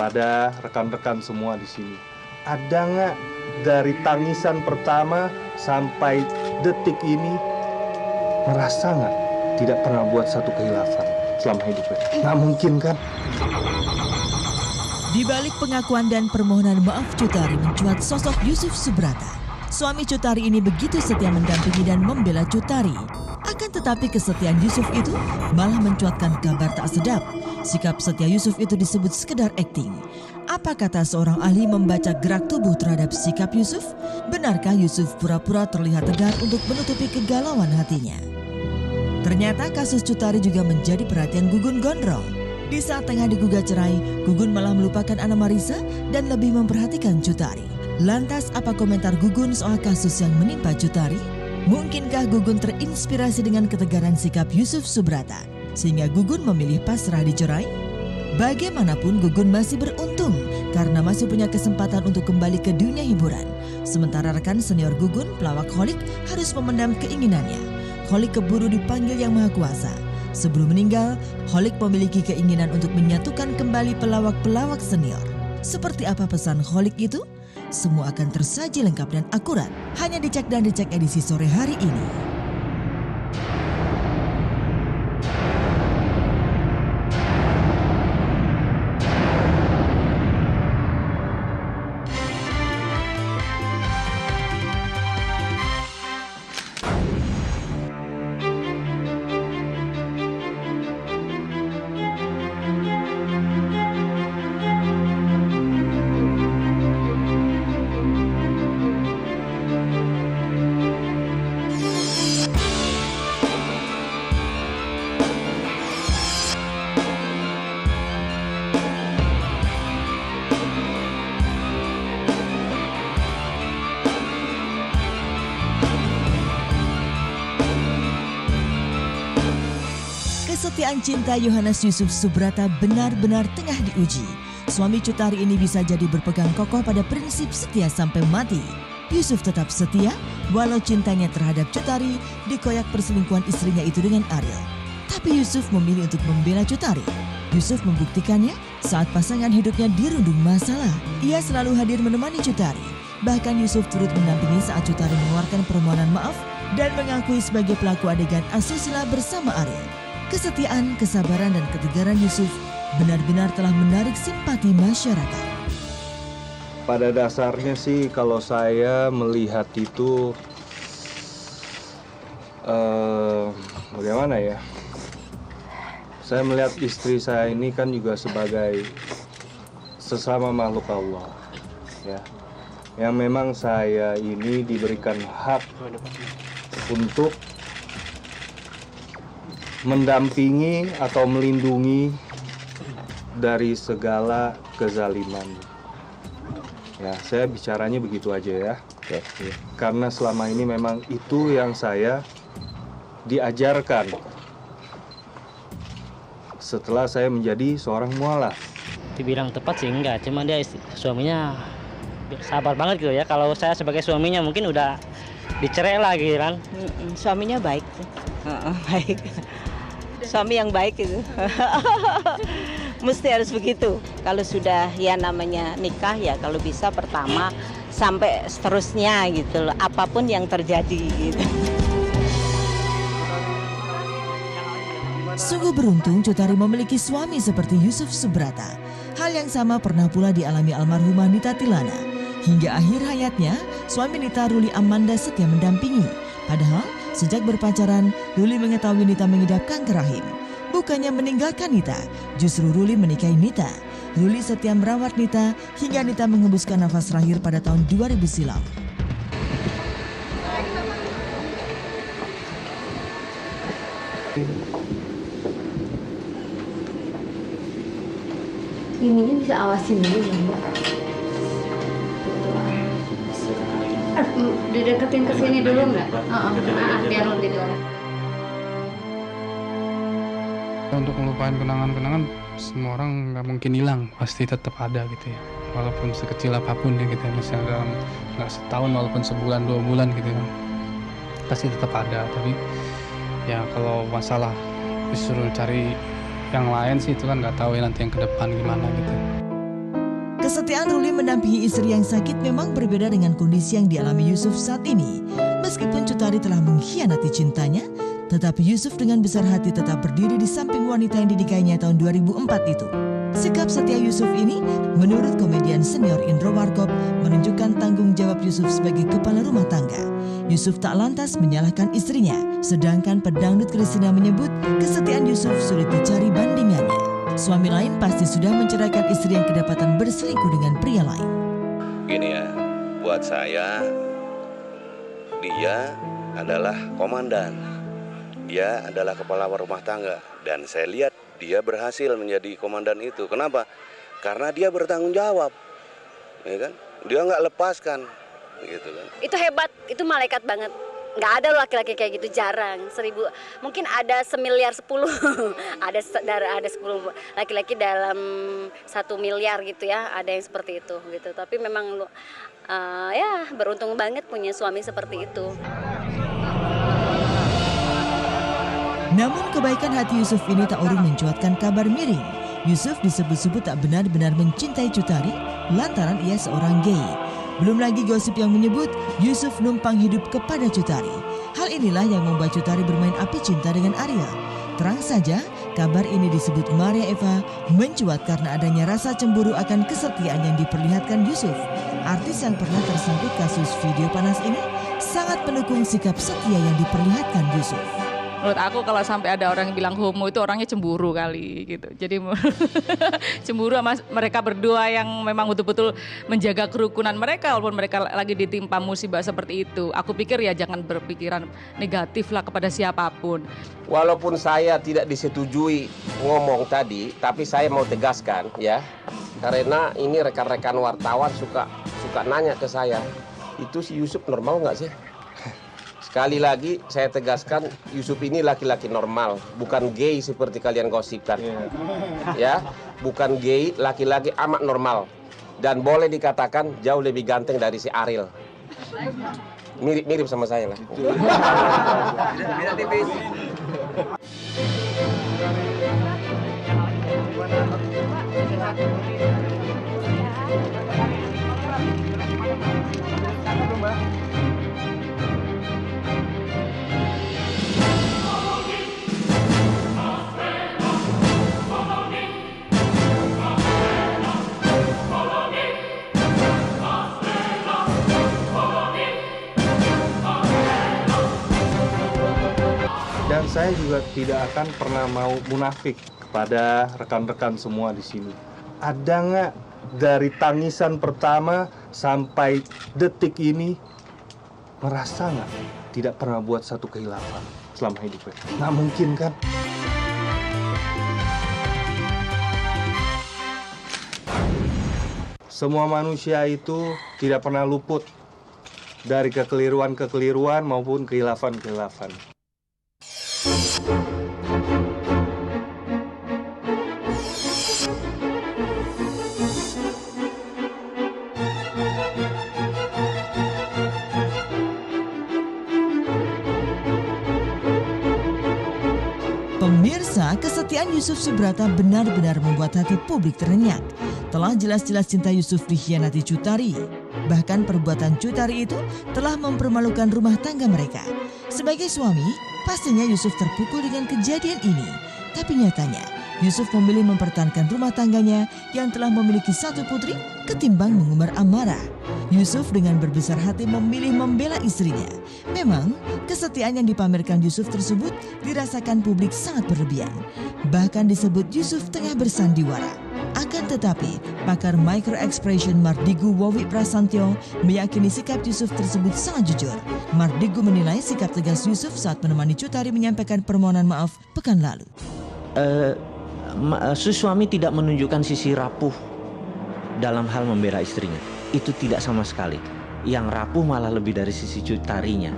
kepada rekan-rekan semua di sini. Ada nggak dari tangisan pertama sampai detik ini merasa nggak tidak pernah buat satu kehilafan selama hidupnya? Nggak mungkin kan? Di balik pengakuan dan permohonan maaf Cut Tari mencuat sosok Yusuf Subrata. Suami Cut Tari ini begitu setia mendampingi dan membela Cut Tari. Akan tetapi kesetiaan Yusuf itu malah mencuatkan kabar tak sedap. Sikap setia Yusuf itu disebut sekedar akting. Apa kata seorang ahli membaca gerak tubuh terhadap sikap Yusuf? Benarkah Yusuf pura-pura terlihat tegar untuk menutupi kegalauan hatinya? Ternyata kasus Cut Tari juga menjadi perhatian Gugun Gondrong. Di saat tengah digugat cerai, Gugun malah melupakan Anna Marisa dan lebih memperhatikan Cut Tari. Lantas apa komentar Gugun soal kasus yang menimpa Cut Tari? Mungkinkah Gugun terinspirasi dengan ketegaran sikap Yusuf Subrata sehingga Gugun memilih pasrah dicerai? Bagaimanapun Gugun masih beruntung karena masih punya kesempatan untuk kembali ke dunia hiburan. Sementara rekan senior Gugun, pelawak Kholik, harus memendam keinginannya. Kholik keburu dipanggil Yang Maha Kuasa. Sebelum meninggal, Kholik memiliki keinginan untuk menyatukan kembali pelawak-pelawak senior. Seperti apa pesan Kholik itu? Semua akan tersaji lengkap dan akurat hanya di Cek dan Dicek edisi sore hari ini. Kesetiaan cinta Yohanes Yusuf Subrata benar-benar tengah diuji. Suami Cut Tari ini bisa jadi berpegang kokoh pada prinsip setia sampai mati. Yusuf tetap setia walau cintanya terhadap Cut Tari dikoyak perselingkuhan istrinya itu dengan Ariel. Tapi Yusuf memilih untuk membela Cut Tari. Yusuf membuktikannya saat pasangan hidupnya dirundung masalah. Ia selalu hadir menemani Cut Tari. Bahkan Yusuf turut mendampingi saat Cut Tari mengeluarkan permohonan maaf dan mengakui sebagai pelaku adegan asusila bersama Ariel. Kesetiaan, kesabaran, dan ketegaran Yusuf benar-benar telah menarik simpati masyarakat. Pada dasarnya sih kalau saya melihat itu bagaimana ya? Saya melihat istri saya ini kan juga sebagai sesama makhluk Allah, ya. Yang memang saya ini diberikan hak untuk mendampingi atau melindungi dari segala kezaliman. Ya, saya bicaranya begitu aja ya. Ya. Karena selama ini memang itu yang saya diajarkan setelah saya menjadi seorang mualaf. Dibilang tepat sih enggak, cuma dia suaminya sabar banget gitu ya. Kalau saya sebagai suaminya mungkin udah dicerai lagi kan. Suaminya baik sih. Baik. Suami yang baik itu. Mesti harus begitu. Kalau sudah ya namanya nikah ya kalau bisa pertama sampai seterusnya gitu loh. Apapun yang terjadi gitu. Sungguh beruntung Cut Tari memiliki suami seperti Yusuf Subrata. Hal yang sama pernah pula dialami almarhumah Nita Tilana. Hingga akhir hayatnya, suami Nita, Ruli Amanda, setia mendampingi. Padahal sejak berpacaran, Ruli mengetahui Nita mengidap kanker rahim. Bukannya meninggalkan Nita, justru Ruli menikahi Nita. Ruli setia merawat Nita hingga Nita menghembuskan nafas terakhir pada tahun 2000 silam. Ininya bisa awasin dulu ya, Mbak. Dideketin ke sini dulu nggak? Biar lebih dorong. Untuk melupain kenangan-kenangan, semua orang nggak mungkin hilang, pasti tetap ada gitu ya. Walaupun sekecil apapun ya gitu ya, misalnya dalam nggak setahun, walaupun sebulan 2 bulan gitu ya, pasti tetap ada. Tapi ya kalau masalah disuruh cari yang lain sih itu kan nggak tahu ya nanti yang ke depan gimana gitu. Kesetiaan Ruli mendampingi istri yang sakit memang berbeda dengan kondisi yang dialami Yusuf saat ini. Meskipun Cut Tari telah mengkhianati cintanya, tetapi Yusuf dengan besar hati tetap berdiri di samping wanita yang dinikahinya tahun 2004 itu. Sikap setia Yusuf ini, menurut komedian senior Indro Warkop, menunjukkan tanggung jawab Yusuf sebagai kepala rumah tangga. Yusuf tak lantas menyalahkan istrinya, sedangkan pedangdut Kristina menyebut kesetiaan Yusuf sulit dicari bandingannya. Suami lain pasti sudah menceraikan istri yang kedapatan berselingkuh dengan pria lain. Gini ya, buat saya, dia adalah komandan. Dia adalah kepala rumah tangga. Dan saya lihat dia berhasil menjadi komandan itu. Kenapa? Karena dia bertanggung jawab. Ya kan? Dia nggak lepaskan. Gitu kan. Itu hebat, itu malaikat banget. Nggak ada laki-laki kayak gitu, jarang. 1000, mungkin ada 1.010.000. ada 10 laki-laki dalam 1 miliar gitu ya, ada yang seperti itu gitu. Tapi memang ya beruntung banget punya suami seperti itu. Namun kebaikan hati Yusuf ini tak urung mencuatkan kabar miring. Yusuf disebut-sebut tak benar-benar mencintai Cut Tari lantaran ia seorang gay. Belum lagi gosip yang menyebut Yusuf numpang hidup kepada Cut Tari. Hal inilah yang membuat Cut Tari bermain api cinta dengan Arya. Terang saja, kabar ini disebut Maria Eva mencuat karena adanya rasa cemburu akan kesetiaan yang diperlihatkan Yusuf. Artis yang pernah tersangkut kasus video panas ini sangat mendukung sikap setia yang diperlihatkan Yusuf. Menurut aku kalau sampai ada orang yang bilang homo itu orangnya cemburu kali gitu. Jadi cemburu sama mereka berdua yang memang betul-betul menjaga kerukunan mereka walaupun mereka lagi ditimpa musibah seperti itu. Aku pikir ya jangan berpikiran negatif lah kepada siapapun. Walaupun saya tidak disetujui ngomong tadi, tapi saya mau tegaskan ya. Karena ini rekan-rekan wartawan suka nanya ke saya, itu si Yusuf normal nggak sih? Sekali lagi saya tegaskan, Yusuf ini laki-laki normal, bukan gay seperti kalian gosipkan. Ya, bukan gay, laki-laki amat normal. Dan boleh dikatakan jauh lebih ganteng dari si Ariel. Mirip-mirip sama saya lah. Dan saya juga tidak akan pernah mau munafik kepada rekan-rekan semua di sini. Ada nggak dari tangisan pertama sampai detik ini merasa nggak tidak pernah buat satu kehilafan selama hidupnya? Nggak mungkin kan? Semua manusia itu tidak pernah luput dari kekeliruan-kekeliruan maupun kehilafan-kehilafan. Pemirsa, kesetiaan Yusuf Subrata benar-benar membuat hati publik terenyak. Telah jelas-jelas cinta Yusuf dikhianati Cut Tari. Bahkan perbuatan Cut Tari itu telah mempermalukan rumah tangga mereka. Sebagai suami, pastinya Yusuf terpukul dengan kejadian ini. Tapi nyatanya, Yusuf memilih mempertahankan rumah tangganya yang telah memiliki satu putri ketimbang mengumbar amarah. Yusuf dengan berbesar hati memilih membela istrinya. Memang, kesetiaan yang dipamerkan Yusuf tersebut dirasakan publik sangat berlebihan. Bahkan disebut Yusuf tengah bersandiwara. Akan tetapi, pakar micro-expression Mardigu Wawi Prasantyo meyakini sikap Yusuf tersebut sangat jujur. Mardigu menilai sikap tegas Yusuf saat menemani Cut Tari menyampaikan permohonan maaf pekan lalu. Suami tidak menunjukkan sisi rapuh dalam hal membela istrinya. Itu tidak sama sekali. Yang rapuh malah lebih dari sisi Cut Tarinya.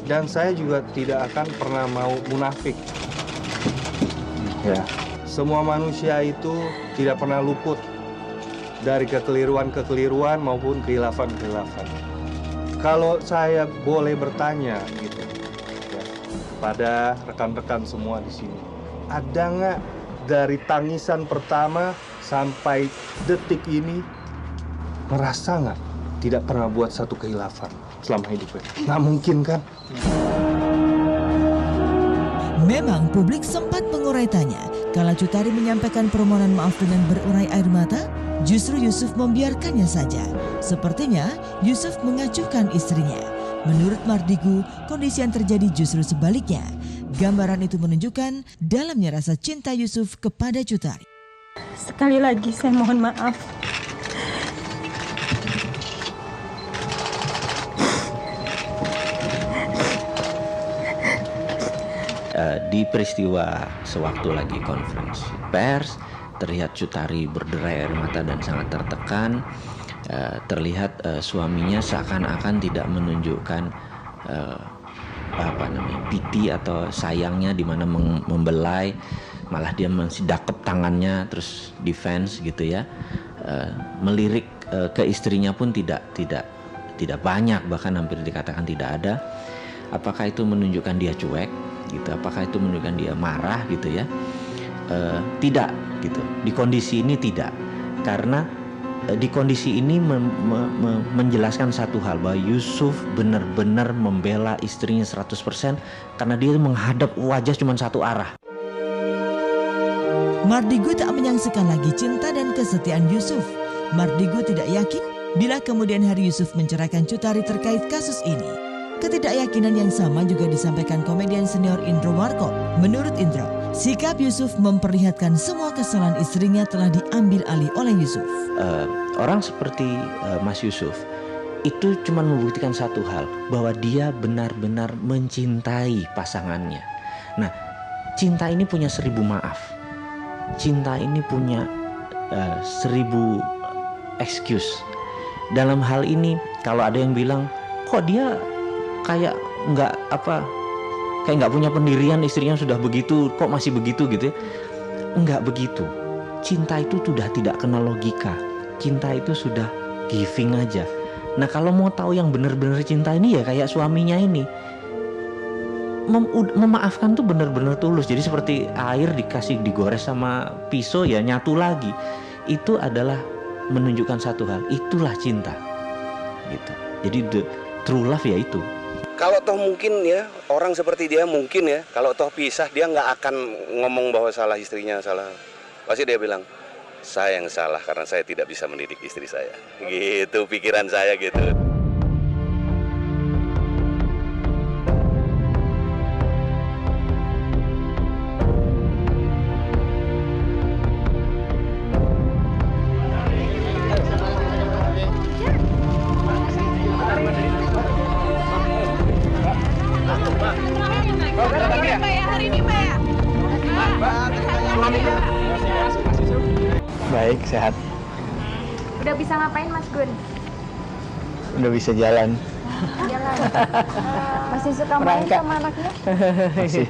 Dan saya juga tidak akan pernah mau munafik. Ya. Semua manusia itu tidak pernah luput dari kekeliruan-kekeliruan maupun kehilafan-kehilafan. Kalau saya boleh bertanya gitu ya, kepada rekan-rekan semua di sini, ada nggak dari tangisan pertama sampai detik ini merasa nggak tidak pernah buat satu kehilafan selama hidupnya? Nggak mungkin kan? Memang publik sempat mengurai tanya kala Cut Tari menyampaikan permohonan maaf dengan berurai air mata, justru Yusuf membiarkannya saja. Sepertinya Yusuf mengacuhkan istrinya. Menurut Mardigu, kondisi yang terjadi justru sebaliknya. Gambaran itu menunjukkan dalamnya rasa cinta Yusuf kepada Cut Tari. Sekali lagi saya mohon maaf. Di peristiwa sewaktu lagi konferensi pers, terlihat Cut Tari berderai air mata dan sangat tertekan. Terlihat suaminya seakan-akan tidak menunjukkan piti atau sayangnya, di mana membelai, malah dia masih dakep tangannya terus defense gitu ya. Melirik ke istrinya pun tidak banyak, bahkan hampir dikatakan tidak ada. Apakah itu menunjukkan dia cuek gitu? Apakah itu menunjukkan dia marah gitu ya? Tidak gitu. Di kondisi ini tidak, karena di kondisi ini menjelaskan satu hal, bahwa Yusuf benar-benar membela istrinya 100% karena dia menghadap wajah cuma satu arah. Mardigu tak menyaksikan lagi cinta dan kesetiaan Yusuf. Mardigu tidak yakin bila kemudian hari Yusuf menceraikan Cut Tari terkait kasus ini. Ketidakyakinan yang sama juga disampaikan komedian senior Indro Warkop. Menurut Indro, sikap Yusuf memperlihatkan semua kesalahan istrinya telah diambil alih oleh Yusuf. Orang seperti Mas Yusuf itu cuma membuktikan satu hal, bahwa dia benar-benar mencintai pasangannya. Nah, cinta ini punya 1000 maaf. Cinta ini punya 1000 excuse. Dalam hal ini, kalau ada yang bilang, kok dia kayak nggak punya pendirian, istrinya sudah begitu, kok masih begitu gitu ya. Enggak begitu. Cinta itu sudah tidak kenal logika. Cinta itu sudah giving aja. Nah, kalau mau tahu yang benar-benar cinta ini, ya kayak suaminya ini. Memaafkan tuh benar-benar tulus. Jadi seperti air digores sama pisau, ya nyatu lagi. Itu adalah menunjukkan satu hal, itulah cinta gitu. Jadi the true love ya itu. Kalau toh mungkin ya, orang seperti dia mungkin ya, kalau toh pisah dia nggak akan ngomong bahwa salah istrinya, salah. Pasti dia bilang, saya yang salah karena saya tidak bisa mendidik istri saya. Gitu pikiran saya gitu. Baik, sehat. Udah bisa ngapain Mas Gun? Udah bisa jalan. Jalan. Masih suka main sama anaknya? Masih.